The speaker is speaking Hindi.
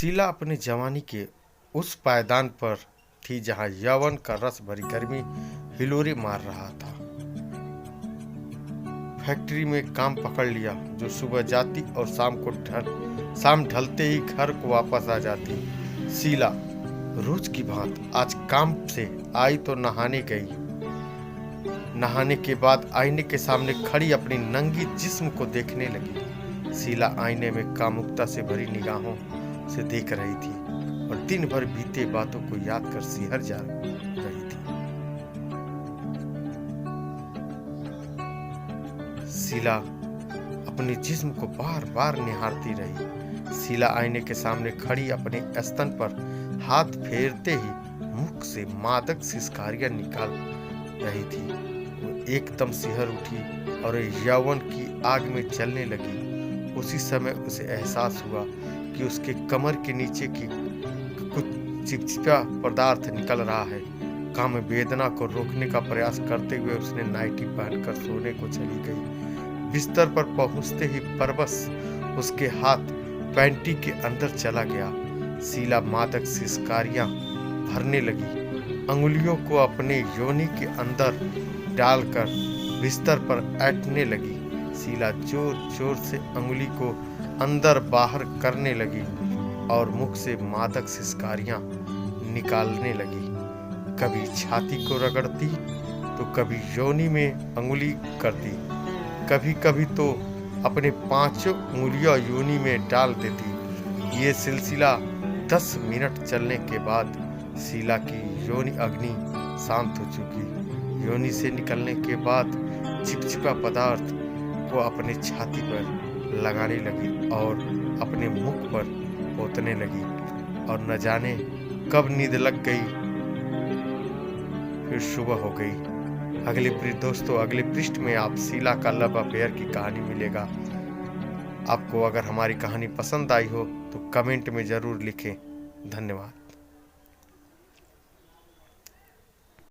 शीला अपनी जवानी के उस पायदान पर थी जहां यौवन का रस भरी गर्मी हिलोरे मार रहा था। फैक्ट्री में काम पकड़ लिया, जो सुबह जाती और शाम ढलते ही घर को वापस आ जाती। शीला रोज की भांति आज काम से आई तो नहाने गई। नहाने के बाद आईने के सामने खड़ी अपनी नंगी जिस्म को देखने लगी। शीला आईने में कामुकता से भरी निगाहों से देख रही थी और दिन भर बीते बातों को याद कर सिहर जा रही थी। शीला अपनी जिस्म को बार बार निहारती रही। शीला आईने के सामने खड़ी अपने स्तन पर हाथ फेरते ही मुख से मादक सिसकारियां निकाल रही थी। वो एकदम सिहर उठी और यौवन की आग में जलने लगी। उसी समय उसे एहसास हुआ कि उसके कमर के नीचे की कुछ चिपचिपा पदार्थ निकल रहा है। काम वेदना को रोकने का प्रयास करते हुए उसने नाइटी पहनकर सोने को चली गई। बिस्तर पर पहुंचते ही परवश उसके हाथ पैंटी के अंदर चला गया। शीला मादक सिसकारियां भरने लगी। अंगुलियों को अपने योनि के अंदर डालकर बिस्तर पर ऐंठने लगी। शीला जोर जोर से अंगुली को अंदर बाहर करने लगी और मुख से मादक सिसकारियां निकालने लगी। कभी छाती को रगड़ती तो कभी योनि में अंगुली करती, कभी कभी तो अपने 5 उंगलियां योनि में डाल देती। ये सिलसिला 10 मिनट चलने के बाद शीला की योनि अग्नि शांत हो चुकी। योनि से निकलने के बाद चिपचिपा पदार्थ को अपने छाती पर लगाने लगी और अपने मुख पर पोतने लगी और न जाने कब नींद लग गई। फिर सुबह हो गई। अगले पृष्ठ में आप शीला का लव अफेयर की कहानी मिलेगा। आपको अगर हमारी कहानी पसंद आई हो तो कमेंट में जरूर लिखें। धन्यवाद।